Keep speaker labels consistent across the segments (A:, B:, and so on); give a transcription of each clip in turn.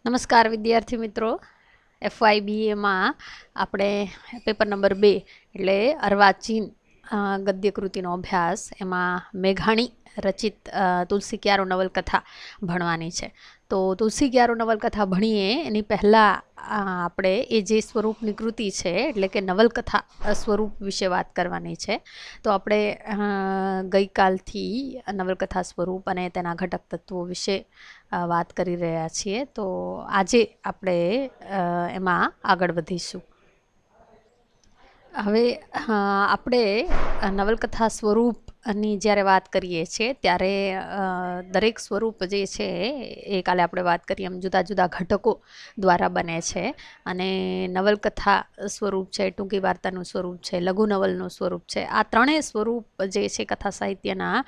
A: નમસ્કાર વિદ્યાર્થી મિત્રો. FYBA આપણે પેપર નંબર 2 એટલે અર્વાચીન ગદ્ય કૃતિનો અભ્યાસ એમાં મેઘાણી રચિત તુલસી ક્યારો નવલકથા ભણવાની છે. તો તુલસી ક્યારો નવલકથા ભણીએ એની પહેલાં આપણે એ જે સ્વરૂપની કૃતિ છે એટલે કે નવલકથા સ્વરૂપ વિશે વાત કરવાની છે. તો આપણે ગઈકાલથી નવલકથા સ્વરૂપ અને તેના ઘટક તત્વો વિશે વાત કરી રહ્યા છીએ. તો આજે આપણે એમાં આગળ વધીશું. હવે આપણે નવલકથા સ્વરૂપની જ્યારે વાત કરીએ છીએ ત્યારે દરેક સ્વરૂપ જે છે એ કાલે આપણે વાત કરીએ એમ જુદા જુદા ઘટકો દ્વારા બને છે. અને નવલકથા સ્વરૂપ છે, ટૂંકી વાર્તાનું સ્વરૂપ છે, લઘુ નવલનું સ્વરૂપ છે, આ ત્રણેય સ્વરૂપ જે છે કથા સાહિત્યના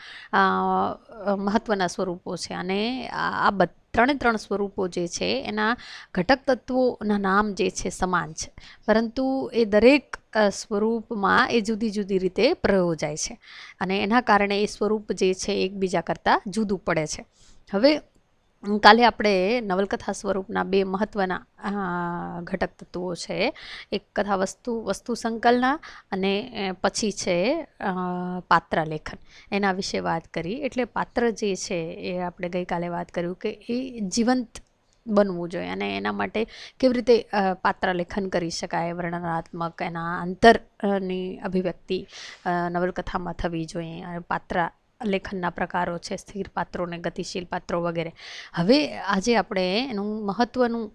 A: મહત્ત્વના સ્વરૂપો છે. અને આ ત્રણ સ્વરૂપો જે છે એના ઘટક તત્વોના નામ જે છે સમાન છે, પરંતુ એ દરેક સ્વરૂપમાં એ જુદી જુદી રીતે પ્રયોજાય છે અને એના કારણે એ સ્વરૂપ જે છે એકબીજા કરતાં જુદું પડે છે. હવે કાલે આપણે નવલકથા સ્વરૂપના બે મહત્ત્વના ઘટક તત્વો છે, એક કથા વસ્તુ સંકલના અને પછી છે પાત્ર લેખન, એના વિશે વાત કરી. એટલે પાત્ર જે છે એ આપણે ગઈકાલે વાત કર્યું કે એ જીવંત બનવું જોઈએ અને એના માટે કેવી રીતે પાત્ર લેખન કરી શકાય, વર્ણનાત્મક એના અંતરની અભિવ્યક્તિ નવલકથામાં થવી જોઈએ. અને પાત્ર લેખનના પ્રકારો છે, સ્થિર પાત્રો ને ગતિશીલ પાત્રો વગેરે. હવે આજે આપણે એનું મહત્ત્વનું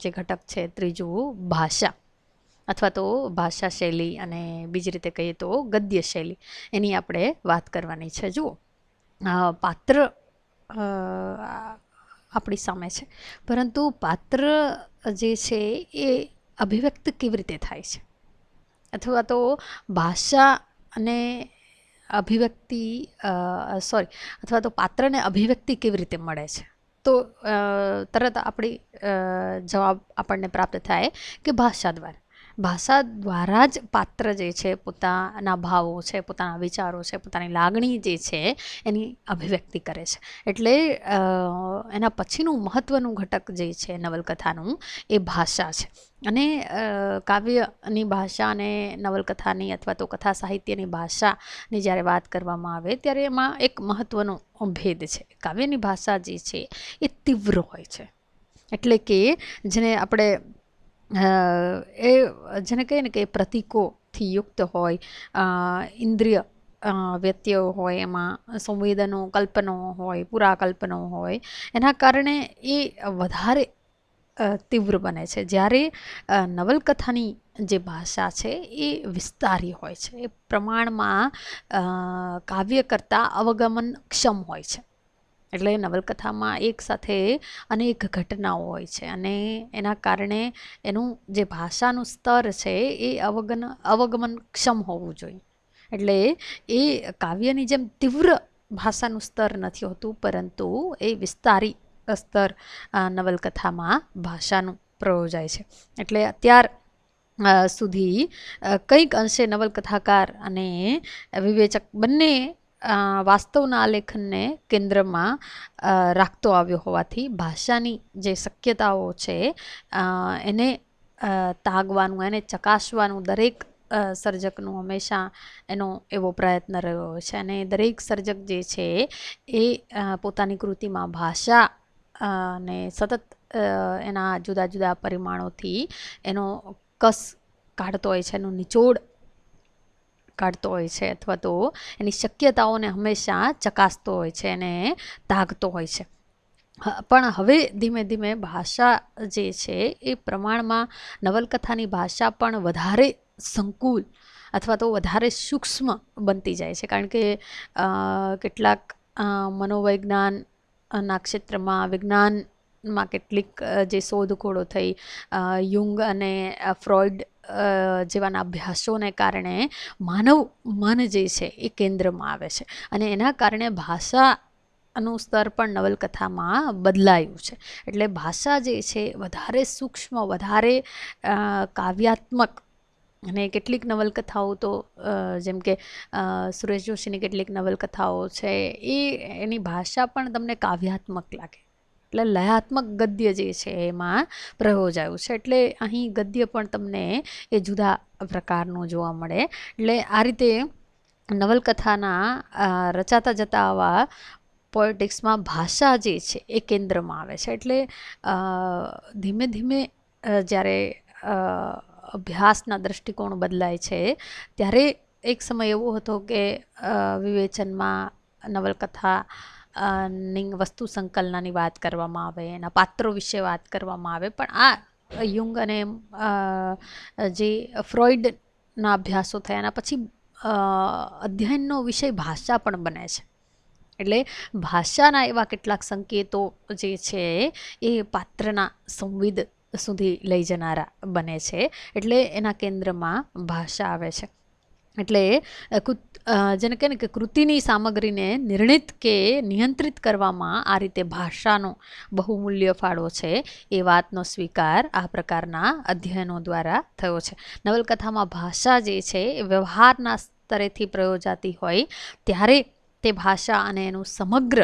A: જે ઘટક છે ત્રીજું, ભાષા અથવા તો ભાષા શૈલી અને બીજી રીતે કહીએ તો ગદ્ય શૈલી, એની આપણે વાત કરવાની છે. જુઓ, પાત્ર આપણી સામે છે, પરંતુ પાત્ર જે છે એ અભિવ્યક્ત કેવી રીતે થાય છે, અથવા તો ભાષા અને અભિવ્યક્તિ અથવા તો પાત્રને અભિવ્યક્તિ કેવી રીતે મળે છે. તો તરત આપણી જવાબ આપણને પ્રાપ્ત થાય કે ભાષા દ્વારા. ભાષા દ્વારા જ પાત્ર જે છે પોતાના ભાવો છે, પોતાના વિચારો છે, પોતાની લાગણી જે છે એની અભિવ્યક્તિ કરે છે. એટલે એના પછીનું મહત્ત્વનું ઘટક જે છે નવલકથાનું એ ભાષા છે. અને કાવ્યની ભાષા અને નવલકથાની અથવા તો કથા સાહિત્યની ભાષાની જ્યારે વાત કરવામાં આવે ત્યારે એમાં એક મહત્ત્વનો ભેદ છે. કાવ્યની ભાષા જે છે એ તીવ્ર હોય છે, એટલે કે જેને આપણે જેને કહીએ ને કે પ્રતીકોથી યુક્ત હોય, ઇન્દ્રિય વ્યત્યયો હોય, એમાં સંવેદનો કલ્પનો હોય, પુરાકલ્પનો હોય, એના કારણે એ વધારે તીવ્ર બને છે. જ્યારે નવલકથાની જે ભાષા છે એ વિસ્તારી હોય છે, એ પ્રમાણમાં કાવ્ય કરતાં અવગમનક્ષમ હોય છે. એટલે નવલકથામાં એક સાથે અનેક ઘટનાઓ હોય છે અને એના કારણે એનું જે ભાષાનું સ્તર છે એ અવગમનક્ષમ હોવું જોઈએ. એટલે એ કાવ્યની જેમ તીવ્ર ભાષાનું સ્તર નથી હોતું, પરંતુ એ વિસ્તારી સ્તર નવલકથામાં ભાષાનું પ્રયોજાય છે. એટલે અત્યાર સુધી કંઈક અંશે નવલકથાકાર અને વિવેચક બંને વાસ્તવના આલેખનને કેન્દ્રમાં રાખતો આવ્યો હોવાથી ભાષાની જે શક્યતાઓ છે એને તાગવાનું, એને ચકાસવાનું દરેક સર્જકનું હંમેશા એનો એવો પ્રયત્ન રહ્યો છે. અને દરેક સર્જક જે છે એ પોતાની કૃતિમાં ભાષા ને સતત એના જુદા જુદા પરિમાણોથી એનો કસ કાઢતો હોય છે, એનું નિચોડ કાઢતો હોય છે, અથવા તો એની શક્યતાઓને હંમેશા ચકાસતો હોય છે અને તાગતો હોય છે. પણ હવે ધીમે ધીમે ભાષા જે છે એ પ્રમાણમાં નવલકથાની ભાષા પણ વધારે સંકુલ અથવા તો વધારે સૂક્ષ્મ બનતી જાય છે. કારણ કે કેટલાક મનોવૈજ્ઞાનના ક્ષેત્રમાં, વિજ્ઞાનમાં કેટલીક જે શોધખોળો થઈ, યુંગ અને ફ્રોઈડ જેવાના અભ્યાસોને કારણે માનવ મન જે છે એ કેન્દ્રમાં આવે છે અને એના કારણે ભાષાનું સ્તર પણ નવલકથામાં બદલાયું છે. એટલે ભાષા જે છે વધારે સૂક્ષ્મ, વધારે કાવ્યાત્મક. અને કેટલીક નવલકથાઓ તો જેમ કે સુરેશ જોશીની કેટલીક નવલકથાઓ છે, એની ભાષા પણ તમને કાવ્યાત્મક લાગે. એટલે લયાત્મક ગદ્ય જે છે એમાં પ્રયોજાયું છે. એટલે અહીં ગદ્ય પણ તમને એ જુદા પ્રકારનું જોવા મળે. એટલે આ રીતે નવલકથાના રચાતા જતા આવા પોએટિક્સમાં ભાષા જે છે એ કેન્દ્રમાં આવે છે. એટલે ધીમે ધીમે જ્યારે અભ્યાસના દૃષ્ટિકોણ બદલાય છે ત્યારે એક સમય એવો હતો કે વિવેચનમાં નવલકથા ની વસ્તુ સંકલનની વાત કરવામાં આવે, એના પાત્રો વિશે વાત કરવામાં આવે, પણ આ યુંગ અને જે ફ્રોઈડના અભ્યાસો થયા એના પછી અધ્યયનનો વિષય ભાષા પણ બને છે. એટલે ભાષાના એવા કેટલાક સંકેતો જે છે એ પાત્રના સંવેદ સુધી લઈ જનારા બને છે. એટલે એના કેન્દ્રમાં ભાષા આવે છે. એટલે જેને કહે ને કે કૃતિની સામગ્રીને નિર્ણિત કે નિયંત્રિત કરવામાં આ રીતે ભાષાનો બહુમૂલ્ય ફાળો છે એ વાતનો સ્વીકાર આ પ્રકારના અધ્યયનો દ્વારા થયો છે. નવલકથામાં ભાષા જે છે એ વ્યવહારના સ્તરેથી પ્રયોજાતી હોય ત્યારે તે ભાષા અને એનું સમગ્ર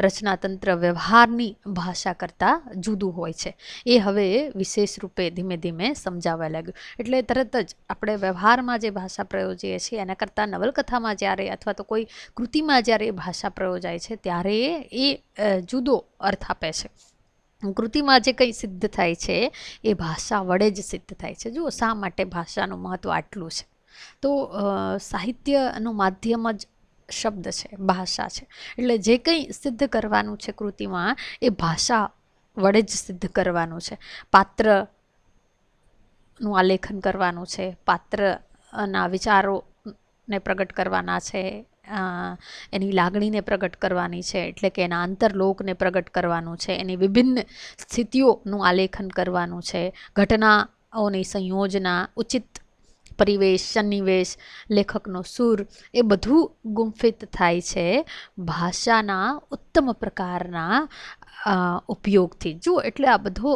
A: રચનાતંત્ર વ્યવહારની ભાષા કરતાં જુદું હોય છે. એ હવે વિશેષ રૂપે ધીમે ધીમે સમજાવવા લાગ્યું. એટલે તરત જ આપણે વ્યવહારમાં જે ભાષા પ્રયોજીએ છીએ એના કરતાં નવલકથામાં જ્યારે અથવા તો કોઈ કૃતિમાં જ્યારે એ ભાષા પ્રયોજાય છે ત્યારે એ જુદો અર્થ આપે છે. કૃતિમાં જે કંઈ સિદ્ધ થાય છે એ ભાષા વડે જ સિદ્ધ થાય છે. જુઓ શા માટે ભાષાનું મહત્ત્વ આટલું છે. તો સાહિત્યનું માધ્યમ જ શબ્દ છે, ભાષા છે. એટલે જે કંઈ સિદ્ધ કરવાનું છે કૃતિમાં એ ભાષા વડે જ સિદ્ધ કરવાનું છે. પાત્રનું આલેખન કરવાનું છે, પાત્રના વિચારોને પ્રગટ કરવાના છે, એની લાગણીને પ્રગટ કરવાની છે, એટલે કે એના અંતરલોકને પ્રગટ કરવાનું છે, એની વિભિન્ન સ્થિતિઓનું આલેખન કરવાનું છે, ઘટનાઓની સંયોજના, ઉચિત પરિવેશ, સન્નિવેશ, લેખકનો સૂર, એ બધું ગુંફિત થાય છે ભાષાના ઉત્તમ પ્રકારના ઉપયોગથી. જુઓ એટલે આ બધો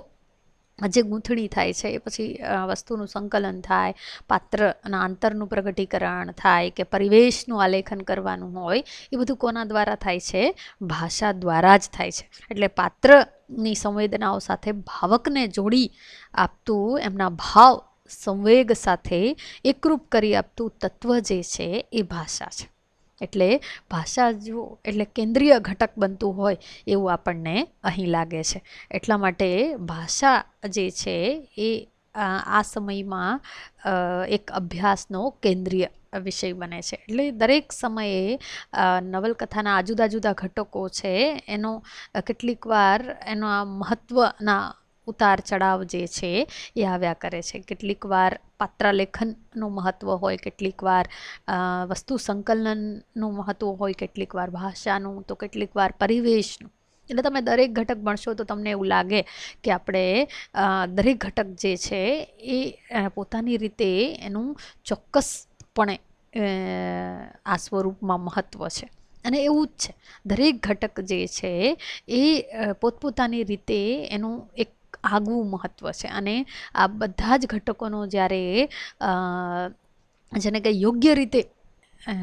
A: જે ગૂંથણી થાય છે એ પછી વસ્તુનું સંકલન થાય, પાત્રના અંતરનું પ્રગટીકરણ થાય કે પરિવેશનું આલેખન કરવાનું હોય, એ બધું કોના દ્વારા થાય છે? ભાષા દ્વારા જ થાય છે. એટલે પાત્રની સંવેદનાઓ સાથે ભાવકને જોડી આપતું, એમના ભાવ સંવેગ સાથે એકરૂપ કરી આપતું તત્વ જે છે એ ભાષા છે. એટલે ભાષા જો એટલે કેન્દ્રીય ઘટક બનતું હોય એવું આપણને અહીં લાગે છે. એટલા માટે ભાષા જે છે એ આ સમયમાં એક અભ્યાસનો કેન્દ્રીય વિષય બને છે. એટલે દરેક સમયે નવલકથાના આ જુદા જુદા ઘટકો છે એનો કેટલીક વાર એના મહત્ત્વના ઉતાર ચઢાવ જે છે એ આવ્યા કરે છે. કેટલીક વાર પાત્રાલેખનનું મહત્ત્વ હોય, કેટલીક વાર વસ્તુ સંકલનનું મહત્ત્વ હોય, કેટલીક વાર ભાષાનું, તો કેટલીક વાર પરિવેશનું. એટલે તમે દરેક ઘટક ભણશો તો તમને એવું લાગે કે આપણે દરેક ઘટક જે છે એ પોતાની રીતે એનું ચોક્કસપણે આ સ્વરૂપમાં મહત્ત્વ છે. અને એવું જ છે, દરેક ઘટક જે છે એ પોતપોતાની રીતે એનું એક આગવું મહત્ત્વ છે. અને આ બધા જ ઘટકોનો જ્યારે જેને કંઈ યોગ્ય રીતે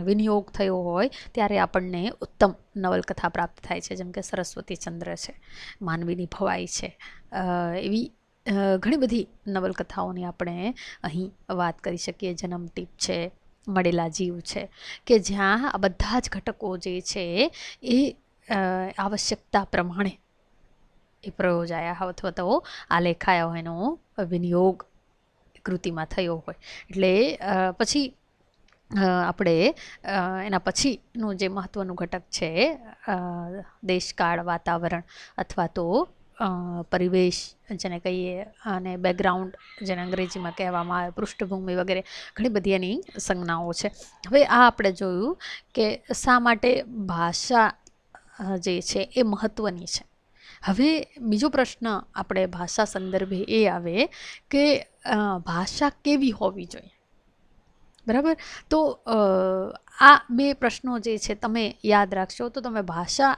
A: વિનિયોગ થયો હોય ત્યારે આપણને ઉત્તમ નવલકથા પ્રાપ્ત થાય છે. જેમ કે સરસ્વતી ચંદ્ર છે, માનવીની ભવાઈ છે, એવી ઘણી બધી નવલકથાઓની આપણે અહીં વાત કરી શકીએ. જન્મટીપ છે, મળેલા જીવ છે, કે જ્યાં આ બધા જ ઘટકો જે છે એ આવશ્યકતા પ્રમાણે એ પ્રયોજાયા અથવા તો આલેખાયા હોય, એનો વિનિયોગ કૃતિમાં થયો હોય. એટલે પછી આપણે એના પછીનું જે મહત્ત્વનું ઘટક છે દેશકાળ, વાતાવરણ અથવા તો પરિવેશ જેને કહીએ, અને બેકગ્રાઉન્ડ જેને અંગ્રેજીમાં કહેવામાં આવે, પૃષ્ઠભૂમિ વગેરે ઘણી બધી એની સંજ્ઞાઓ છે. હવે આ આપણે જોયું કે શા માટે ભાષા જે છે એ મહત્ત્વની છે. હવે બીજો પ્રશ્ન આપણે ભાષા સંદર્ભે એ આવે કે ભાષા કેવી હોવી જોઈએ, બરાબર? તો આ બે પ્રશ્નો જે છે તમે યાદ રાખશો તો તમે ભાષા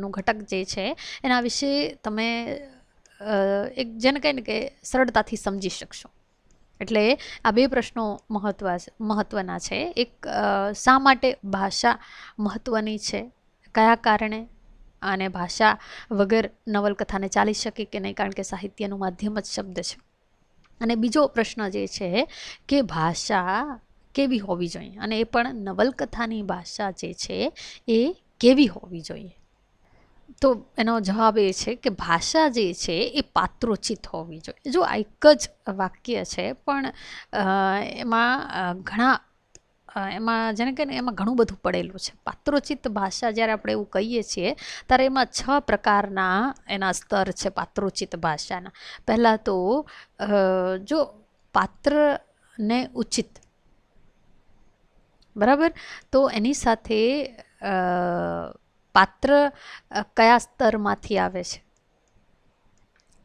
A: નું ઘટક જે છે એના વિશે તમે એક જેને કહે ને કે સરળતાથી સમજી શકશો. એટલે આ બે પ્રશ્નો મહત્ત્વના છે. એક, શા માટે ભાષા મહત્ત્વની છે, કયા કારણે, અને ભાષા વગર નવલકથાને ચાલી શકે કે નહીં, કારણ કે સાહિત્યનું માધ્યમ જ શબ્દ છે. અને બીજો પ્રશ્ન જે છે કે ભાષા કેવી હોવી જોઈએ, અને એ પણ નવલકથાની ભાષા જે છે એ કેવી હોવી જોઈએ. તો એનો જવાબ એ છે કે ભાષા જે છે એ પાત્રોચિત હોવી જોઈએ. જો આ એક જ વાક્ય છે, પણ એમાં ઘણા એમાં જેને કે એમાં ઘણું બધું પડેલું છે. પાત્રોચિત ભાષા જ્યારે આપણે એવું કહીએ છીએ ત્યારે એમાં 6 પ્રકારના એના સ્તર છે પાત્રોચિત ભાષાના. પહેલાં તો જો પાત્રને ઉચિત, બરાબર, તો એની સાથે પાત્ર કયા સ્તરમાંથી આવે છે,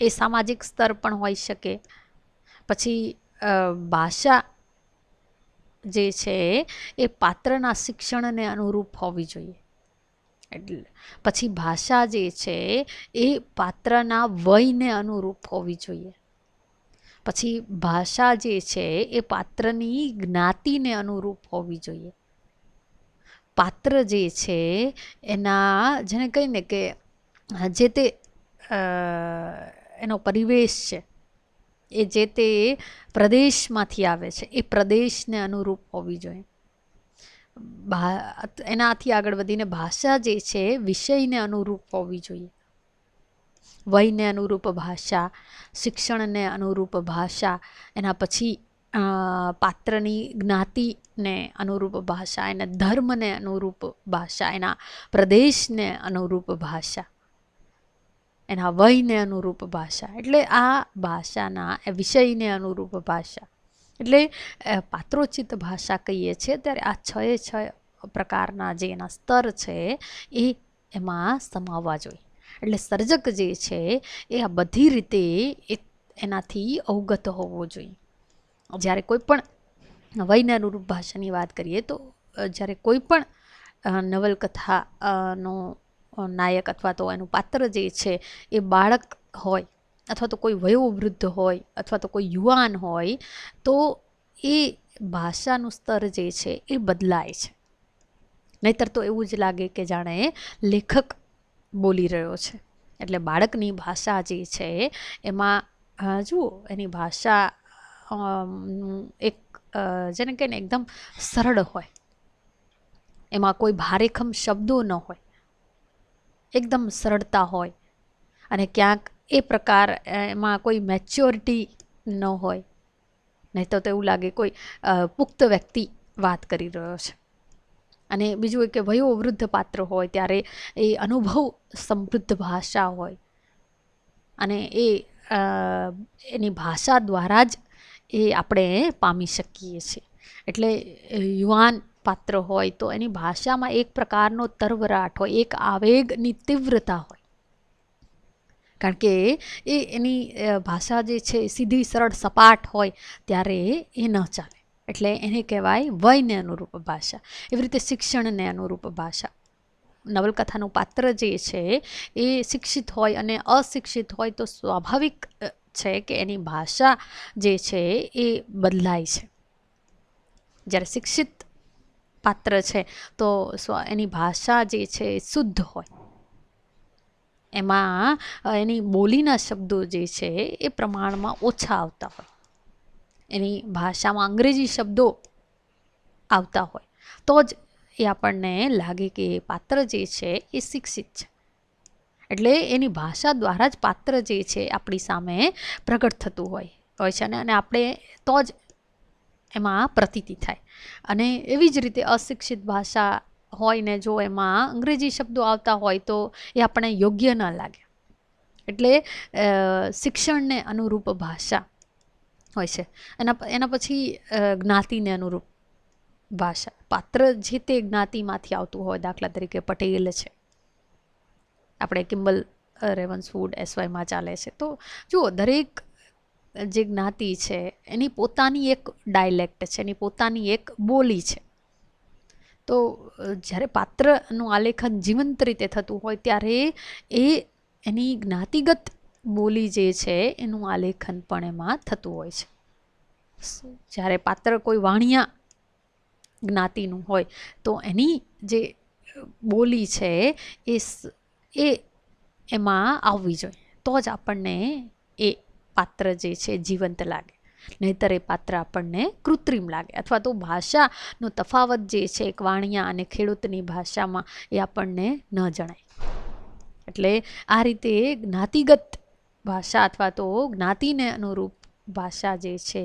A: એ સામાજિક સ્તર પણ હોઈ શકે. પછી ભાષા જે છે એ પાત્રના શિક્ષણને અનુરૂપ હોવી જોઈએ. એટલે પછી ભાષા જે છે એ પાત્રના વયને અનુરૂપ હોવી જોઈએ. પછી ભાષા જે છે એ પાત્રની જ્ઞાતિને અનુરૂપ હોવી જોઈએ. પાત્ર જે છે એના જેને કહીને કે જે તે એનો પરિવેશ છે, એ જે તે પ્રદેશમાંથી આવે છે, એ પ્રદેશને અનુરૂપ હોવી જોઈએ. એનાથી આગળ વધીને ભાષા જે છે વિષયને અનુરૂપ હોવી જોઈએ. વયને અનુરૂપ ભાષા, શિક્ષણને અનુરૂપ ભાષા, એના પછી પાત્રની જ્ઞાતિને અનુરૂપ ભાષા, એના ધર્મને અનુરૂપ ભાષા, એના પ્રદેશને અનુરૂપ ભાષા, એના વયને અનુરૂપ ભાષા. એટલે આ ભાષાના વિષયને અનુરૂપ ભાષા, એટલે પાત્રોચિત ભાષા કહીએ છીએ ત્યારે આ 6 પ્રકારના જે એના સ્તર છે એ એમાં સમાવવા જોઈએ. એટલે સર્જક જે છે એ આ બધી રીતે એનાથી અવગત હોવો જોઈએ. જ્યારે કોઈ પણ વયને અનુરૂપ ભાષાની વાત કરીએ તો જ્યારે કોઈ પણ નવલકથાનો નાયક અથવા તો એનું પાત્ર જે છે એ બાળક હોય, અથવા તો કોઈ વયોવૃદ્ધ હોય, અથવા તો કોઈ યુવાન હોય, તો એ ભાષાનું સ્તર જે છે એ બદલાય છે. નહીતર તો એવું જ લાગે કે જાણે લેખક બોલી રહ્યો છે. એટલે બાળકની ભાષા જે છે એમાં જુઓ, એની ભાષા એક જેને કહીને એકદમ સરળ હોય, એમાં કોઈ ભારેખમ શબ્દો ન હોય, એકદમ સરળતા હોય, અને ક્યાંક એ પ્રકાર એમાં કોઈ મેચ્યોરિટી ન હોય. નહીં તો એવું લાગે કોઈ પુખ્ત વ્યક્તિ વાત કરી રહ્યો છે. અને બીજું કે વયોવૃદ્ધ પાત્ર હોય ત્યારે એ અનુભવ સમૃદ્ધ ભાષા હોય, અને એની ભાષા દ્વારા જ એ આપણે પામી શકીએ છીએ. એટલે યુવાન પાત્ર હોય તો એની ભાષામાં એક પ્રકારનો તરવરાટ હોય, એક આવેગની તીવ્રતા હોય, કારણ કે એની ભાષા જે છે સીધી સરળ સપાટ હોય ત્યારે એ ન ચાલે. એટલે એને કહેવાય વયને અનુરૂપ ભાષા. એવી રીતે શિક્ષણને અનુરૂપ ભાષા. નવલકથાનું પાત્ર જે છે એ શિક્ષિત હોય અને અશિક્ષિત હોય તો સ્વાભાવિક છે કે એની ભાષા જે છે એ બદલાય છે. જ્યારે શિક્ષિત પાત્ર છે તો એની ભાષા જે છે એ શુદ્ધ હોય, એમાં એની બોલીના શબ્દો જે છે એ પ્રમાણમાં ઓછા આવતા હોય, એની ભાષામાં અંગ્રેજી શબ્દો આવતા હોય, તો જ એ આપણને લાગે કે એ પાત્ર જે છે એ શિક્ષિત છે. એટલે એની ભાષા દ્વારા જ પાત્ર જે છે આપણી સામે પ્રગટ થતું હોય છે, અને આપણે તો જ એમાં પ્રતીતિ થાય. અને એવી જ રીતે અશિક્ષિત ભાષા હોય ને જો એમાં અંગ્રેજી શબ્દો આવતા હોય તો એ આપણે યોગ્ય ન લાગે. એટલે શિક્ષણને અનુરૂપ ભાષા હોય છે. એના પછી જ્ઞાતિને અનુરૂપ ભાષા. પાત્ર જે તે જ્ઞાતિમાંથી આવતું હોય, દાખલા તરીકે પટેલ છે, આપણે કિમ્બલ રેવન્સવુડ SYમાં ચાલે છે, તો જુઓ દરેક જે જ્ઞાતિ છે એની પોતાની એક ડાયલેક્ટ છે, એની પોતાની એક બોલી છે. તો જ્યારે પાત્રનું આલેખન જીવંત રીતે થતું હોય ત્યારે એની જ્ઞાતિગત બોલી જે છે એનું આલેખન પણ એમાં થતું હોય છે. જ્યારે પાત્ર કોઈ વાણિયા જ્ઞાતિનું હોય તો એની જે બોલી છે એ એમાં આવવી જોઈએ, તો જ આપણને એ પાત્ર જે છે જીવંત લાગે. નહીંતર એ પાત્ર આપણને કૃત્રિમ લાગે, અથવા તો ભાષાનો તફાવત જે છે એક વાણિયા અને ખેડૂતની ભાષામાં એ આપણને ન જણાય. એટલે આ રીતે જ્ઞાતિગત ભાષા અથવા તો જ્ઞાતિને અનુરૂપ ભાષા જે છે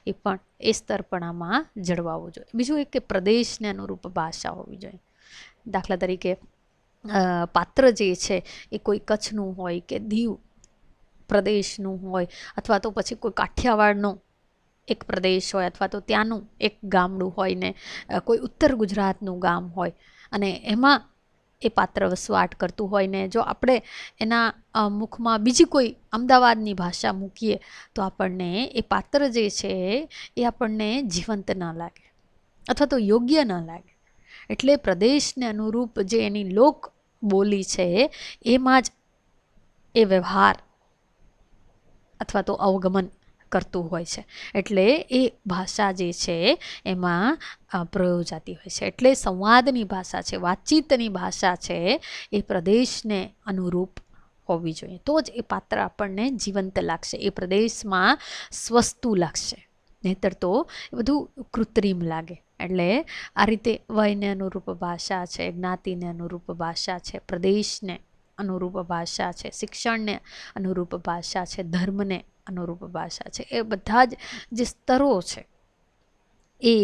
A: એ પણ એ સ્તરપણામાં જળવાવું જોઈએ. બીજું એક કે પ્રદેશને અનુરૂપ ભાષા હોવી જોઈએ. દાખલા તરીકે પાત્ર જે છે એ કોઈ કચ્છનું હોય કે દીવ પ્રદેશનું હોય, અથવા તો પછી કોઈ કાઠિયાવાડનો એક પ્રદેશ હોય, અથવા તો ત્યાંનું એક ગામડું હોય ને કોઈ ઉત્તર ગુજરાતનું ગામ હોય અને એમાં એ પાત્ર વસવાટ કરતું હોય ને જો આપણે એના મુખમાં બીજી કોઈ અમદાવાદની ભાષા મૂકીએ તો આપણને એ પાત્ર જે છે એ આપણને જીવંત ન લાગે અથવા તો યોગ્ય ન લાગે. એટલે પ્રદેશને અનુરૂપ જે એની લોક બોલી છે એમાં જ એ વ્યવહાર અથવા તો અવગમન કરતું હોય છે. એટલે એ ભાષા જે છે એમાં પ્રયોજાતી હોય છે. એટલે સંવાદની ભાષા છે, વાતચીતની ભાષા છે એ પ્રદેશને અનુરૂપ હોવી જોઈએ, તો જ એ પાત્ર આપણને જીવંત લાગશે, એ પ્રદેશમાં સ્વસ્તુ લાગશે. નહીંતર તો એ બધું કૃત્રિમ લાગે. એટલે આ રીતે વયને અનુરૂપ ભાષા છે, જ્ઞાતિને અનુરૂપ ભાષા છે, પ્રદેશને અનુરૂપ ભાષા છે, શિક્ષણને અનુરૂપ ભાષા છે, ધર્મને અનુરૂપ ભાષા છે, એ બધા જ જે સ્તરો છે એ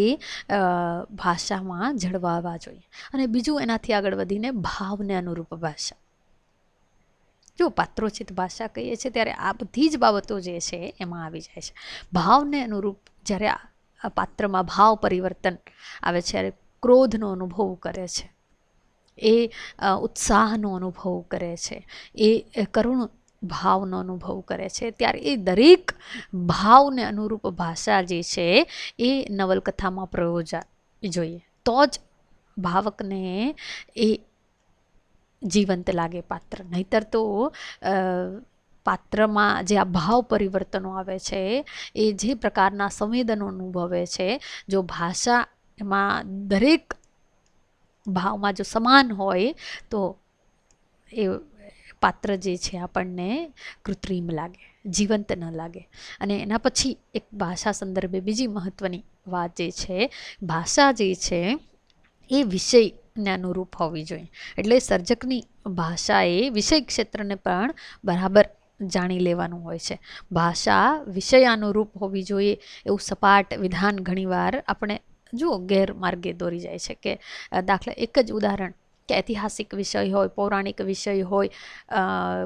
A: ભાષામાં જળવાવા જોઈએ. અને બીજું એનાથી આગળ વધીને ભાવને અનુરૂપ ભાષા. જો પાત્રોચિત ભાષા કહીએ છીએ ત્યારે આ બધી જ બાબતો જે છે એમાં આવી જાય છે. ભાવને અનુરૂપ જ્યારે આ પાત્રમાં ભાવ પરિવર્તન આવે છે, ત્યારે ક્રોધનો અનુભવ કરે છે, એ ઉત્સાહનો અનુભવ કરે છે, એ કરુણ ભાવનો અનુભવ કરે છે, ત્યારે એ દરેક ભાવને અનુરૂપ ભાષા જે છે એ નવલકથામાં પ્રયોજાવી જોઈએ, તો જ ભાવકને એ જીવંત લાગે પાત્ર. નહીંતર તો પાત્રમાં જે આ ભાવ પરિવર્તનો આવે છે, એ જે પ્રકારના સંવેદનો અનુભવે છે, જો ભાષા એમાં દરેક ભાવમાં જો સમાન હોય તો એ પાત્ર જે છે આપણને કૃત્રિમ લાગે, જીવંત ન લાગે. અને એના પછી એક ભાષા સંદર્ભે બીજી મહત્વની વાત જે છે, ભાષા જે છે એ વિષયને અનુરૂપ હોવી જોઈએ. એટલે સર્જકની ભાષાએ વિષય ક્ષેત્રને પણ બરાબર જાણી લેવાનું હોય છે. ભાષા વિષયાનુરૂપ હોવી જોઈએ એવું સપાટ વિધાન ઘણીવાર આપણે જુઓ ગેરમાર્ગે દોરી જાય છે. કે દાખલા એક જ ઉદાહરણ કે ઐતિહાસિક વિષય હોય, પૌરાણિક વિષય હોય,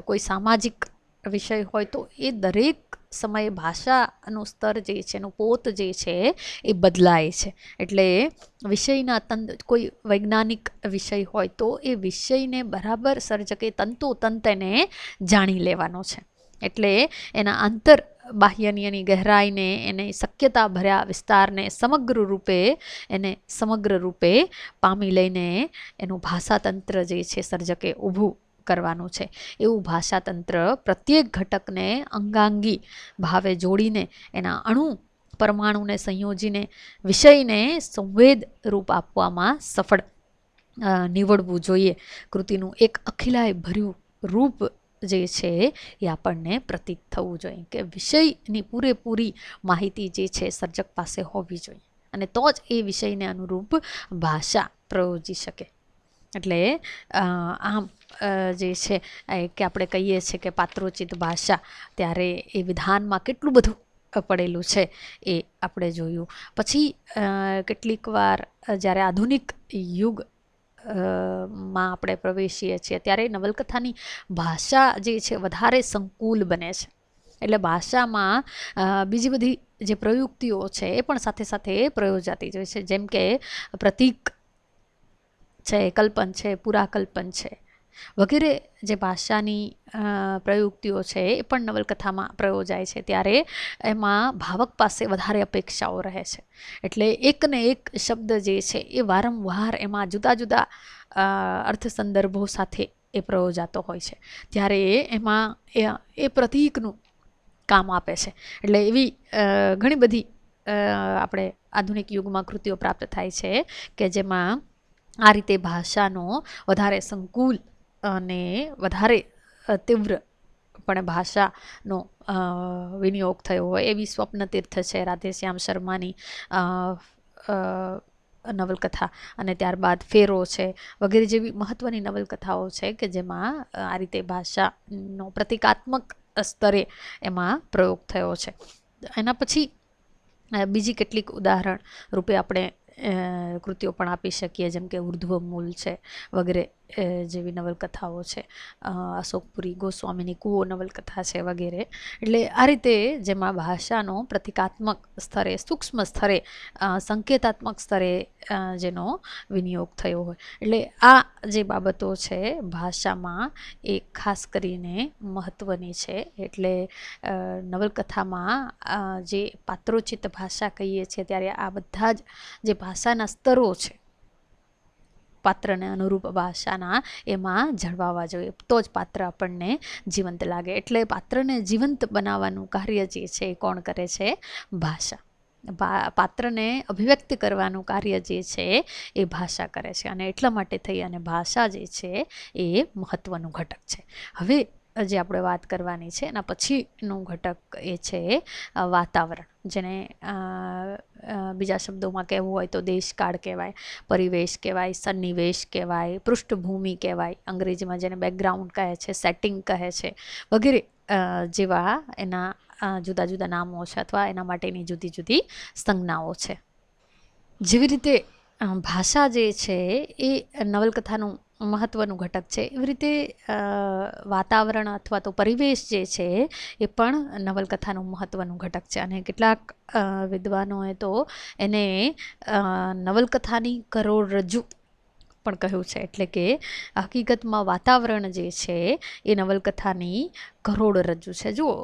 A: કોઈ સામાજિક વિષય હોય, તો એ દરેક સમયે ભાષાનું સ્તર જે છે, એનું પોત જે છે એ બદલાય છે. એટલે વિષયના કોઈ વૈજ્ઞાનિક વિષય હોય તો એ વિષયને બરાબર સર્જકે તંતોતંત એને જાણી લેવાનો છે. એટલે એના આંતર બાહ્યની એની ગહેરાઈને, એને શક્યતા ભર્યા વિસ્તારને સમગ્ર રૂપે પામી લઈને એનું ભાષાતંત્ર જે છે સર્જકે ઊભું કરવાનું છે. એવું ભાષાતંત્ર પ્રત્યેક ઘટકને અંગાંગી ભાવે જોડીને એના અણુ પરમાણુને સંયોજીને વિષયને સંવેદ રૂપ આપવામાં સફળ નીવડવું જોઈએ. કૃતિનું એક અખિલાય ભર્યું રૂપ જે છે એ આપણને પ્રતીત થવું જોઈએ કે વિષયની પૂરેપૂરી માહિતી જે છે સર્જક પાસે હોવી જોઈએ, અને તો જ એ વિષયને અનુરૂપ ભાષા પ્રયોજી શકે. એટલે આમ જે છે કે આપણે કહીએ છીએ કે પાત્રોચિત ભાષા, ત્યારે એ વિધાનમાં કેટલું બધું પડેલું છે એ આપણે જોયું. પછી કેટલીક વાર જ્યારે આધુનિક યુગ માં આપણે પ્રવેશીએ છીએ ત્યારે નવલકથાની ભાષા જે છે વધારે સંકુલ બને છે. એટલે ભાષામાં બીજી બધી જે પ્રયુક્તિઓ છે એ પણ સાથે સાથે પ્રયોજાતી હોય છે. જેમ કે પ્રતીક છે, કલ્પન છે, પુરાકલ્પન છે વગેરે જે ભાષાની પ્રયુક્તિઓ છે એ પણ નવલકથામાં પ્રયોજાય છે. ત્યારે એમાં ભાવક પાસે વધારે અપેક્ષાઓ રહે છે. એટલે એકને એક શબ્દ જે છે એ વારંવાર એમાં જુદા જુદા અર્થ સંદર્ભો સાથે એ પ્રયોજાતો હોય છે. ત્યારે એમાં એ પ્રતીકનું કામ આપે છે. એટલે એવી ઘણી બધી આપણે આધુનિક યુગમાં કૃતિઓ પ્રાપ્ત થાય છે કે જેમાં આ રીતે ભાષાનો વધારે સંકુલ અને વધારે તીવ્રપણે ભાષાનો વિનિયોગ થયો હોય એવી સ્વપ્ન તીર્થ છે રાધેશ્યામ શર્માની નવલકથા, અને ત્યારબાદ ફેરો છે વગેરે જેવી મહત્ત્વની નવલકથાઓ છે કે જેમાં આ રીતે ભાષાનો પ્રતિકાત્મક સ્તરે એમાં પ્રયોગ થયો છે. એના પછી બીજી કેટલીક ઉદાહરણ રૂપે આપણે કૃતિઓ પણ આપી શકીએ, જેમ કે ઉર્ધ્વમૂલ છે વગેરે જેવી નવલકથાઓ છે, અશોકપુરી ગોસ્વામીની કૂવો નવલકથા છે વગેરે. એટલે આ રીતે જેમાં ભાષાનો પ્રતિકાત્મક સ્તરે, સૂક્ષ્મ સ્તરે, સંકેતાત્મક સ્તરે જેનો વિનિયોગ થયો હોય. એટલે આ જે બાબતો છે ભાષામાં એ ખાસ કરીને મહત્ત્વની છે. એટલે નવલકથામાં જે પાત્રોચિત ભાષા કહીએ છીએ ત્યારે આ બધા જ જે ભાષાના સ્તરો છે પાત્રને અનુરૂપ ભાષાના એમાં જળવાવા જોઈએ, તો જ પાત્ર આપણને જીવંત લાગે. એટલે પાત્રને જીવંત બનાવવાનું કાર્ય જે છે એ કોણ કરે છે? ભાષા. પાત્રને અભિવ્યક્ત કરવાનું કાર્ય જે છે એ ભાષા કરે છે, અને એટલા માટે થઈ અને ભાષા જે છે એ મહત્ત્વનું ઘટક છે. હવે જે આપણે વાત કરવાની છે એના પછીનું ઘટક એ છે વાતાવરણ, જેને બીજા શબ્દોમાં કહેવું હોય તો દેશકાળ કહેવાય, પરિવેશ કહેવાય, સન્નિવેશ કહેવાય, પૃષ્ઠભૂમિ કહેવાય, અંગ્રેજીમાં જેને બેકગ્રાઉન્ડ કહે છે, સેટિંગ કહે છે વગેરે જેવા એના જુદા જુદા નામો છે અથવા એના માટેની જુદી જુદી સંજ્ઞાઓ છે. જેવી રીતે ભાષા જે છે એ નવલકથાનું મહત્ત્વનું ઘટક છે, એવી રીતે વાતાવરણ અથવા તો પરિવેશ જે છે એ પણ નવલકથાનું મહત્ત્વનું ઘટક છે. અને કેટલાક વિદ્વાનોએ તો એને નવલકથાની કરોડરજ્જુ પણ કહ્યું છે. એટલે કે હકીકતમાં વાતાવરણ જે છે એ નવલકથાની કરોડરજ્જુ છે. જુઓ,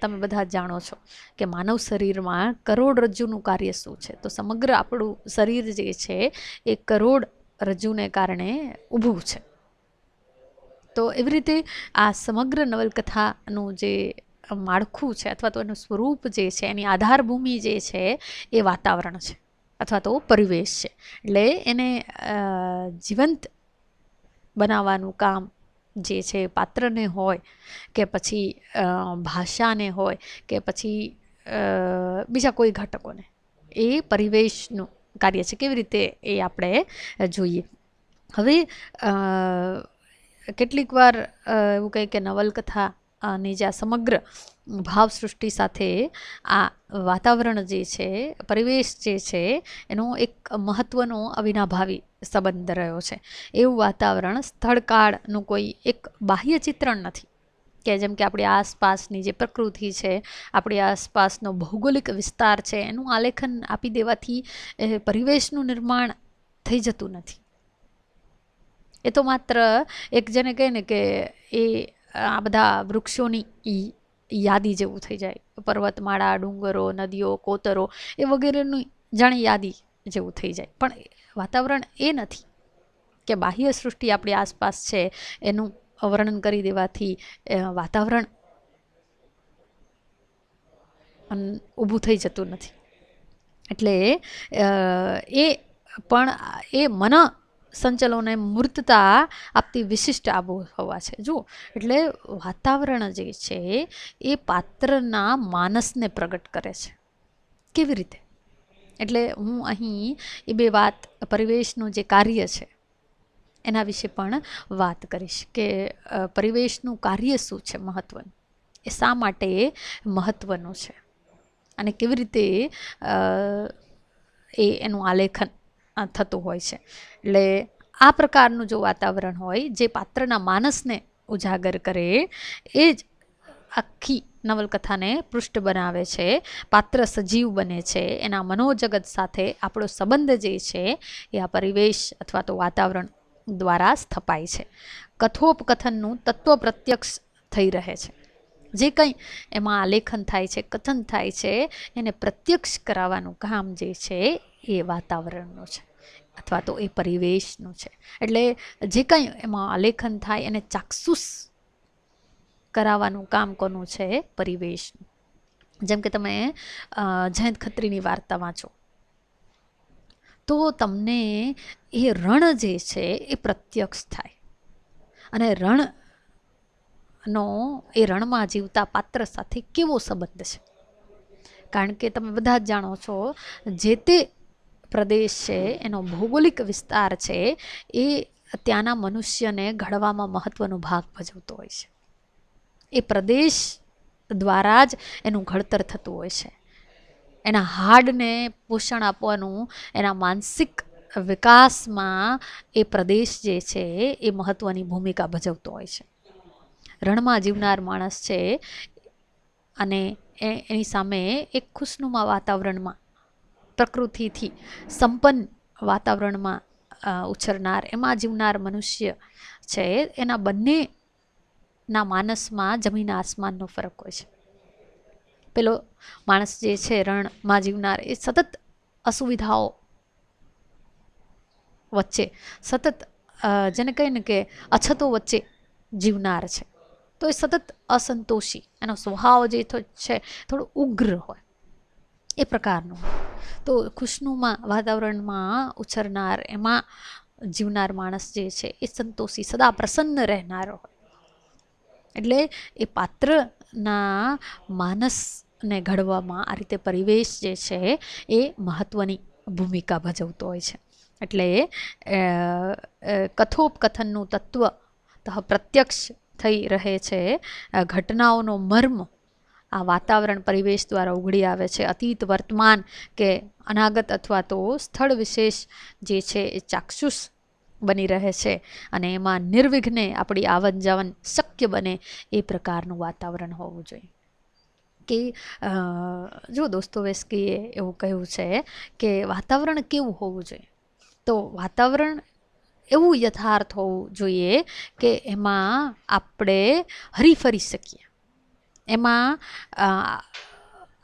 A: તમે બધા જાણો છો કે માનવ શરીરમાં કરોડરજ્જુનું કાર્ય શું છે, તો સમગ્ર આપણું શરીર જે છે એ કરોડરજ્જુને કારણે ઊભું છે. તો એવી રીતે આ સમગ્ર નવલકથાનું જે માળખું છે અથવા તો એનું સ્વરૂપ જે છે, એની આધારભૂમિ જે છે એ વાતાવરણ છે અથવા તો પરિવેશ છે. એટલે એને જીવંત બનાવવાનું કામ જે છે પાત્રને હોય કે પછી ભાષાને હોય કે પછી બીજા કોઈ ઘટકોને, એ પરિવેશનું કાર્ય છે. કેવી રીતે એ આપણે જોઈએ. હવે કેટલીક વાર એવું કહે કે નવલકથાની જે આ સમગ્ર ભાવસૃષ્ટિ સાથે આ વાતાવરણ જે છે, પરિવેશ જે છે, એનો એક મહત્ત્વનો અવિનાભાવી સંબંધ રહ્યો છે. એવું વાતાવરણ સ્થળકાળનું કોઈ એક બાહ્ય ચિત્રણ નથી કે જેમ કે આપણી આસપાસની જે પ્રકૃતિ છે, આપણી આસપાસનો ભૌગોલિક વિસ્તાર છે, એનું આલેખન આપી દેવાથી પરિવેશનું નિર્માણ થઈ જતું નથી. એ તો માત્ર એક જેને કહે ને કે એ આ બધા વૃક્ષોની યાદી જેવું થઈ જાય, પર્વતમાળા, ડુંગરો, નદીઓ, કોતરો એ વગેરેની જાણે યાદી જેવું થઈ જાય. પણ વાતાવરણ એ નથી કે બાહ્ય સૃષ્ટિ આપણી આસપાસ છે એનું વર્ણન કરી દેવાથી વાતાવરણ ઊભું થઈ જતું નથી. એટલે એ પણ એ મન સંચલોને મૂર્તતા આપતી વિશિષ્ટ આબોહવા છે. જુઓ, એટલે વાતાવરણ જે છે એ પાત્રના માનસને પ્રગટ કરે છે. કેવી રીતે? એટલે હું અહીં એ બે વાત, પરિવેશનું જે કાર્ય છે એના વિશે પણ વાત કરીશ કે પરિવેશનું કાર્ય શું છે મહત્ત્વનું, એ શા માટે મહત્ત્વનું છે અને કેવી રીતે એનું આલેખન થતું હોય છે. એટલે આ પ્રકારનું જો વાતાવરણ હોય જે પાત્રના માનસને ઉજાગર કરે, એ જ આખી નવલકથાને પૃષ્ઠ બનાવે છે. પાત્ર સજીવ બને છે, એના મનોજગત સાથે આપણો સંબંધ જે છે એ આ પરિવેશ અથવા તો વાતાવરણ દ્વારા સ્થપાય છે. કથોપકથનનું તત્વ પ્રત્યક્ષ થઈ રહે છે. જે કંઈ એમાં આલેખન થાય છે, કથન થાય છે, એને પ્રત્યક્ષ કરાવવાનું કામ જે છે એ વાતાવરણનું છે અથવા તો એ પરિવેશનું છે. એટલે જે કંઈ એમાં આલેખન થાય એને ચાક્ષુષ કરાવવાનું કામ કોનું છે? પરિવેશનું. જેમ કે તમે જયંત ખત્રીની વાર્તા વાંચો તો તમને એ રણ જે છે એ પ્રત્યક્ષ થાય. અને એ રણમાં જીવતા પાત્ર સાથે કેવો સંબંધ છે. કારણ કે તમે બધા જ જાણો છો, જે તે પ્રદેશ છે એનો ભૌગોલિક વિસ્તાર છે એ ત્યાંના મનુષ્યને ઘડવામાં મહત્વનો ભાગ ભજવતો હોય છે. એ પ્રદેશ દ્વારા જ એનું ઘડતર થતું હોય છે. એના હાડને પોષણ આપવાનું, એના માનસિક વિકાસમાં એ પ્રદેશ જે છે એ મહત્વની ભૂમિકા ભજવતો હોય છે. રણમાં જીવનાર માણસ છે અને એની સામે એક ખુશનુમા વાતાવરણમાં, પ્રકૃતિથી સંપન્ન વાતાવરણમાં ઉછરનાર, એમાં જીવનાર મનુષ્ય છે, એના બંનેના માનસમાં જમીન આસમાનનો ફરક હોય છે. પેલો માણસ જે છે રણમાં જીવનાર, એ સતત અસુવિધાઓ વચ્ચે, સતત જેને કહીએ ને કે અછતો વચ્ચે જીવનાર છે. તો એ સતત અસંતોષી, એનો સ્વભાવ જે છે થોડો ઉગ્ર હોય, એ પ્રકારનો. તો ખુશનુમા વાતાવરણમાં ઉછરનાર, એમાં જીવનાર માણસ જે છે એ સંતોષી, સદા પ્રસન્ન રહેનારો હોય. એટલે એ પાત્રના માનસને ઘડવામાં આ રીતે પરિવેશ જે છે એ મહત્વની ભૂમિકા ભજવતો હોય છે. એટલે કથોપકથનનું તત્વ પ્રત્યક્ષ થઈ રહે છે. ઘટનાઓનો મર્મ આ વાતાવરણ પરિવેશ દ્વારા ઉઘડી આવે છે. અતીત, વર્તમાન કે અનાગત અથવા તો સ્થળ વિશેષ જે છે એ ચાક્ષુષ બની રહે છે અને એમાં નિર્વિઘ્ને આપણી આવન જાવન શક્ય બને એ પ્રકારનું વાતાવરણ હોવું જોઈએ. કે જો દોસ્તોવેસ્કીએ એવું કહ્યું છે કે વાતાવરણ કેવું હોવું જોઈએ, તો વાતાવરણ એવું યથાર્થ હોવું જોઈએ કે એમાં આપણે હરીફરી શકીએ, એમાં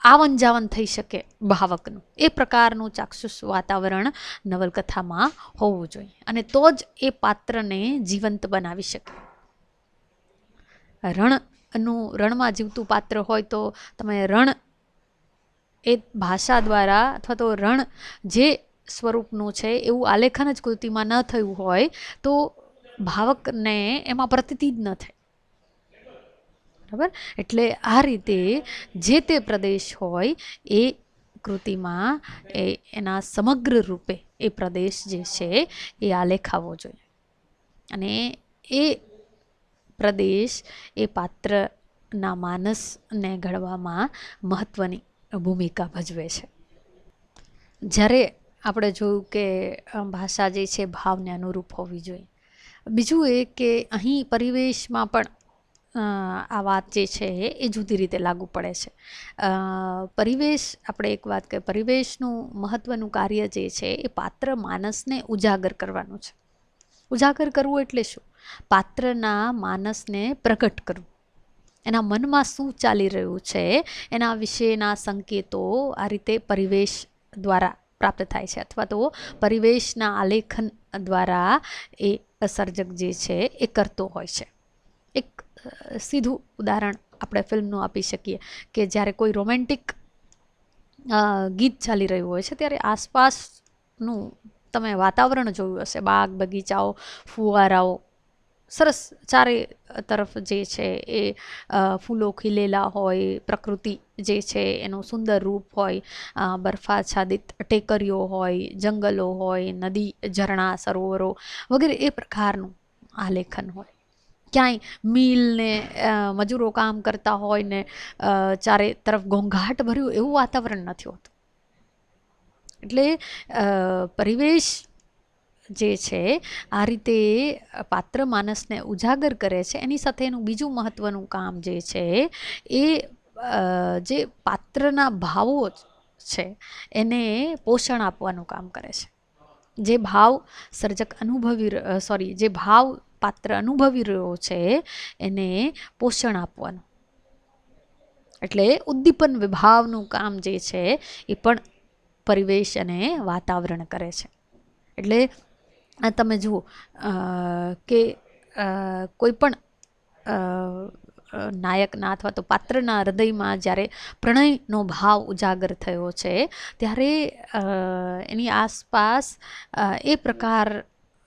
A: આવન જાવન થઈ શકે ભાવકનું, એ પ્રકારનું ચાક્ષુષ વાતાવરણ નવલકથામાં હોવું જોઈએ. અને તો જ એ પાત્રને જીવંત બનાવી શકે. રણમાં જીવતું પાત્ર હોય તો તમે રણ એ ભાષા દ્વારા અથવા તો રણ જે સ્વરૂપનું છે એવું આલેખન જ કૃતિમાં ન થયું હોય તો ભાવકને એમાં પ્રતીતિ જ ન થાય. બરાબર? એટલે આ રીતે જે તે પ્રદેશ હોય એ કૃતિમાં એના સમગ્ર રૂપે એ પ્રદેશ જે છે એ આલેખાવો જોઈએ. અને એ પ્રદેશ એ પાત્રના માનસને ઘડવામાં મહત્વની ભૂમિકા ભજવે છે. જ્યારે આપણે જોયું કે ભાષા જે છે ભાવને અનુરૂપ હોવી જોઈએ. બીજું એ કે અહીં પરિવેશમાં પણ આ વાત જે છે એ જુદી રીતે લાગુ પડે છે. પરિવેશ, આપણે એક વાત કે પરિવેશનું મહત્વનું કાર્ય જે છે એ પાત્ર માનસને ઉજાગર કરવાનું છે. ઉજાગર કરવું એટલે શું? પાત્રના માનસને પ્રગટ કરવું. એના મનમાં શું ચાલી રહ્યું છે એના વિશેના સંકેતો આ રીતે પરિવેશ દ્વારા પ્રાપ્ત થાય છે, અથવા તો પરિવેશના આલેખન દ્વારા એ સર્જક જે છે એ કરતો હોય છે. એક સીધું ઉદાહરણ આપણે ફિલ્મનું આપી શકીએ કે જ્યારે કોઈ રોમેન્ટિક ગીત ચાલી રહ્યું હોય છે ત્યારે આસપાસનું તમે વાતાવરણ જોયું હશે, બાગ બગીચાઓ, ફુવારાઓ, સરસ ચારે તરફ જે છે એ ફૂલો ખીલેલા હોય, પ્રકૃતિ જે છે એનું સુંદર રૂપ હોય, બરફાચ્છાદિત ટેકરીઓ હોય, જંગલો હોય, નદી, ઝરણા, સરોવરો વગેરે એ પ્રકારનું આલેખન હોય. ક્યાંય મિલ ને મજૂરો કામ કરતા હોય ને ચારે તરફ ઘોંઘાટ ભર્યું એવું વાતાવરણ નથી હોતું. એટલે પરિવેશ જે છે આ રીતે પાત્ર માનસને ઉજાગર કરે છે. એની સાથે એનું બીજું મહત્વનું કામ જે છે એ જે પાત્રના ભાવો છે એને પોષણ આપવાનું કામ કરે છે. જે ભાવ સર્જક જે ભાવ પાત્ર અનુભવી રહ્યો છે એને પોષણ આપવાનું. એટલે ઉદ્દીપન વિભાવનું કામ જે છે એ પણ પરિવેશ અને વાતાવરણ કરે છે. એટલે તમે જુઓ કે કોઈ પણ નાયકના અથવા તો પાત્રના હૃદયમાં જ્યારે પ્રણયનો ભાવ ઉજાગર થયો છે ત્યારે એની આસપાસ એ પ્રકાર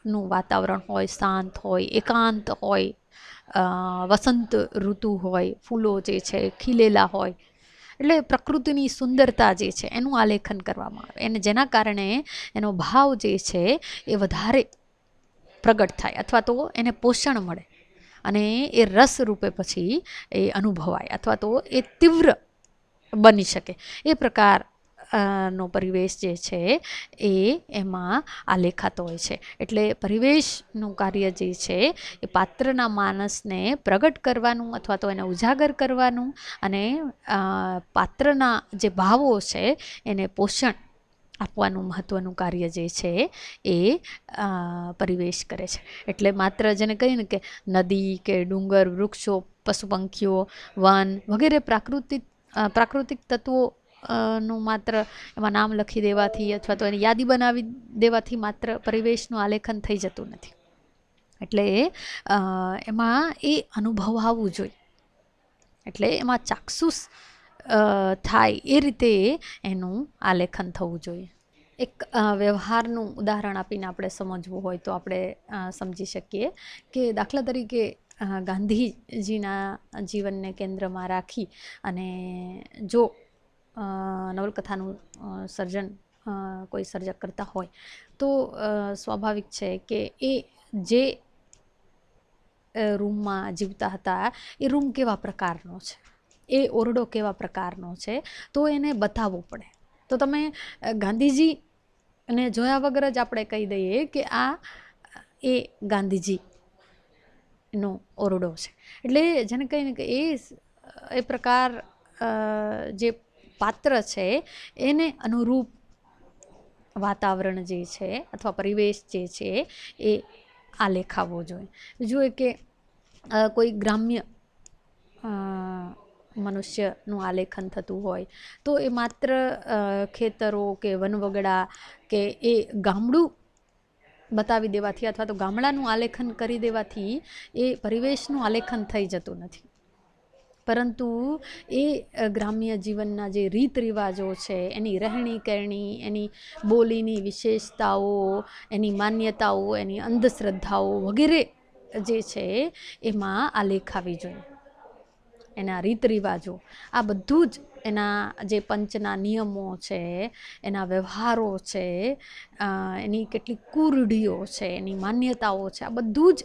A: નું વાતાવરણ હોય, શાંત હોય, એકાંત હોય, વસંત ઋતુ હોય, ફૂલો જે છે ખીલેલા હોય, એટલે પ્રકૃતિની સુંદરતા જે છે એનું આલેખન કરવામાં આવે, અને જેના કારણે એનો ભાવ જે છે એ વધારે પ્રગટ થાય અથવા તો એને પોષણ મળે અને એ રસ રૂપે પછી એ અનુભવાય અથવા તો એ તીવ્ર બની શકે. એ પ્રકાર નો પરિવેશ જે છે એ એમાં આલેખાતો હોય છે. એટલે પરિવેશનું કાર્ય જે છે એ પાત્રના માનસને પ્રગટ કરવાનું અથવા તો એને ઉજાગર કરવાનું અને પાત્રના જે ભાવો છે એને પોષણ આપવાનું મહત્ત્વનું કાર્ય જે છે એ પરિવેશ કરે છે. એટલે માત્ર જેને કહીએ ને કે નદી કે ડુંગર, વૃક્ષો, પશુ પંખીઓ, વન વગેરે પ્રાકૃતિક તત્વો નું માત્ર એમાં નામ લખી દેવાથી અથવા તો એની યાદી બનાવી દેવાથી માત્ર પરિવેશનું આલેખન થઈ જતું નથી. એટલે એમાં એ અનુભવાવું જોઈએ, એટલે એમાં ચાક્ષુષ થાય એ રીતે એનું આલેખન થવું જોઈએ. એક વ્યવહારનું ઉદાહરણ આપીને આપણે સમજવું હોય તો આપણે સમજી શકીએ કે દાખલા તરીકે ગાંધીજીના જીવનને કેન્દ્રમાં રાખી અને જો નવલકથાનું સર્જન કોઈ સર્જક કરતા હોય તો સ્વાભાવિક છે કે એ જે રૂમમાં જીવતા હતા એ રૂમ કેવા પ્રકારનો છે, એ ઓરડો કેવા પ્રકારનો છે, તો એને બતાવવું પડે. તો તમે ગાંધીજીને જોયા વગર જ આપણે કહી દઈએ કે આ એ ગાંધીજીનો ઓરડો છે. એટલે જેને કહીને કે એ પ્રકાર જે પાત્ર છે એને અનુરૂપ વાતાવરણ જે છે અથવા પરિવેશ જે છે એ આલેખાવો જોઈએ. જોઈએ કે કોઈ ગ્રામ્ય મનુષ્યનું આલેખન થતું હોય તો એ માત્ર ખેતરો કે વનવગડા કે એ ગામડું બતાવી દેવાથી અથવા તો ગામડાનું આલેખન કરી દેવાથી એ પરિવેશનું આલેખન થઈ જતું નથી, પરંતુ એ ગ્રામ્ય જીવનના જે રીત રિવાજો છે, એની રહેણી કહેણી, એની બોલીની વિશેષતાઓ, એની માન્યતાઓ, એની અંધશ્રદ્ધાઓ વગેરે જે છે એમાં આલેખ આવી જોઈએ. એના રીત રિવાજો, આ બધું જ એના જે પંચના નિયમો છે, એના વ્યવહારો છે, એની કેટલીક કુરૂઢીઓ છે, એની માન્યતાઓ છે, આ બધું જ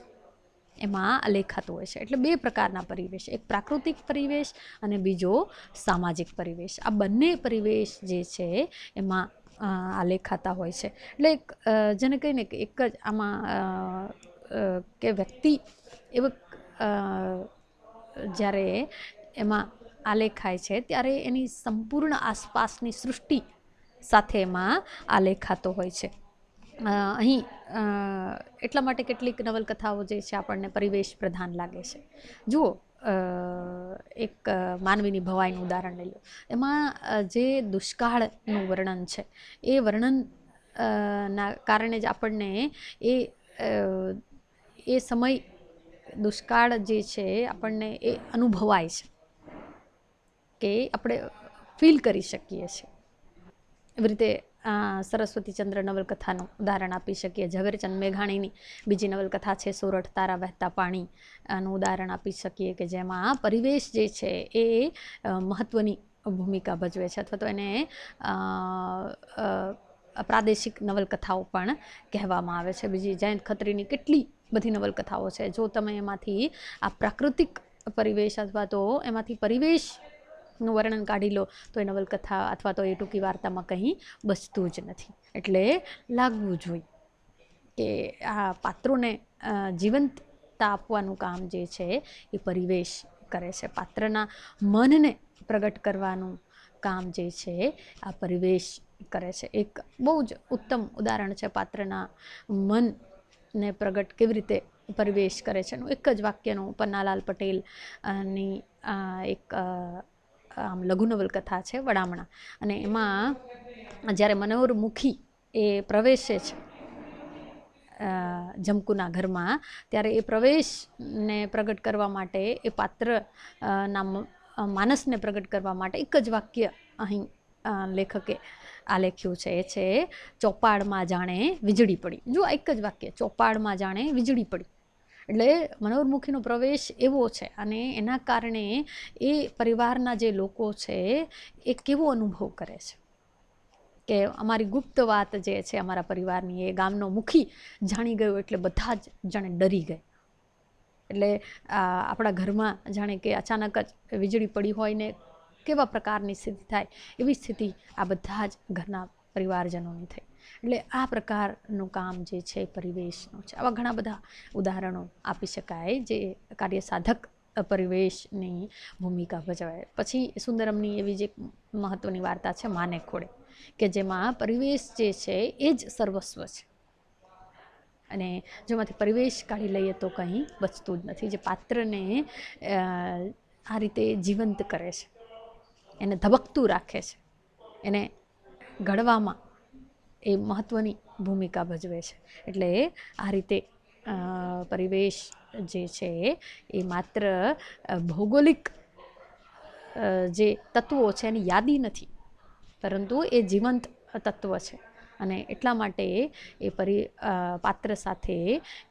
A: એમાં આલેખાતું હોય છે. એટલે બે પ્રકારના પરિવેશ, એક પ્રાકૃતિક પરિવેશ અને બીજો સામાજિક પરિવેશ. આ બંને પરિવેશ જે છે એમાં આલેખાતા હોય છે. એટલે જેને કહીને કે એક જ આમાં કે વ્યક્તિ એવો જ્યારે એમાં આલેખાય છે ત્યારે એની સંપૂર્ણ આસપાસની સૃષ્ટિ સાથે એમાં આલેખાતો હોય છે. અહીં એટલા માટે કેટલીક નવલકથાઓ જે છે આપણને પરિવેશ પ્રધાન લાગે છે. જુઓ, એક માનવીની ભવાઈનું ઉદાહરણ લઈ લો. એમાં જે દુષ્કાળનું વર્ણન છે એ વર્ણન ના કારણે જ આપણને એ સમય દુષ્કાળ જે છે આપણને એ અનુભવાય છે કે આપણે ફીલ કરી શકીએ છીએ. એવી રીતે સરસ્વતીચંદ્ર નવલકથાનું ઉદાહરણ આપી શકીએ. ઝવેરચંદ મેઘાણીની બીજી નવલકથા છે સોરઠ તારા વહેતા પાણી, નું ઉદાહરણ આપી શકીએ કે જેમાં પરિવેશ જે છે એ મહત્ત્વની ભૂમિકા ભજવે છે અથવા તો એને પ્રાદેશિક નવલકથાઓ પણ કહેવામાં આવે છે. બીજી જયંત ખત્રીની કેટલી બધી નવલકથાઓ છે. જો તમે એમાંથી આ પ્રાકૃતિક પરિવેશ અથવા તો એમાંથી પરિવેશનું વર્ણન કાઢી લો તો એ નવલકથા અથવા તો એ ટૂંકી વાર્તામાં કંઈ બચતું જ નથી. એટલે લાગવું જોઈએ કે આ પાત્રોને જીવંતતા આપવાનું કામ જે છે એ પરિવેશ કરે છે. પાત્રના મનને પ્રગટ કરવાનું કામ જે છે આ પરિવેશ કરે છે. એક બહુ જ ઉત્તમ ઉદાહરણ છે પાત્રના મનને પ્રગટ કેવી રીતે પરિવેશ કરે છે એનું એક જ વાક્યનું પન્નાલાલ પટેલની એક આમ લઘુ નવલકથા છે વડામણા, અને એમાં જ્યારે મનોહરમુખી એ પ્રવેશે છે જમકુના ઘરમાં ત્યારે એ પ્રવેશને પ્રગટ કરવા માટે એ પાત્રના માનસને પ્રગટ કરવા માટે એક જ વાક્ય અહીં લેખકે આલેખ્યું છે એ છે ચોપાડમાં જાણે વીજળી પડી. જો એક જ વાક્ય, ચોપાડમાં જાણે વીજળી પડી. એટલે મનોહરમુખીનો પ્રવેશ એવો છે અને એના કારણે એ પરિવારના જે લોકો છે એ કેવો અનુભવ કરે છે કે અમારી ગુપ્ત વાત જે છે અમારા પરિવારની એ ગામનો મુખી જાણી ગયો એટલે બધા જ જાણે ડરી ગયા. એટલે આપણા ઘરમાં જાણે કે અચાનક જ વીજળી પડી હોય ને કેવા પ્રકારની સ્થિતિ થાય એવી સ્થિતિ આ બધા જ ઘરના પરિવારજનોની થઈ. એટલે આ પ્રકારનું કામ જે છે પરિવેશનું છે. આવા ઘણા બધા ઉદાહરણો આપી શકાય જે કાર્યસાધક પરિવેશની ભૂમિકા ભજવાય. પછી સુંદરમની એવી જ એક મહત્ત્વની વાર્તા છે માને ખોડે, કે જેમાં પરિવેશ જે છે એ જ સર્વસ્વ છે અને જેમાંથી પરિવેશ કાઢી લઈએ તો કંઈ બચતું જ નથી. જે પાત્રને આ રીતે જીવંત કરે છે, એને ધબકતું રાખે છે, એને ઘડવામાં એ મહત્ત્વની ભૂમિકા ભજવે છે. એટલે આ રીતે પરિવેશ જે છે એ માત્ર ભૌગોલિક જે તત્વો છે એની યાદી નથી, પરંતુ એ જીવંત તત્વ છે અને એટલા માટે એ પાત્ર સાથે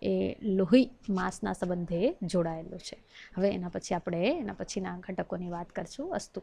A: એ લોહી માંસના સંબંધે જોડાયેલો છે. હવે એના પછી આપણે એના પછીના ઘટકોની વાત કરશું. અસ્તુ.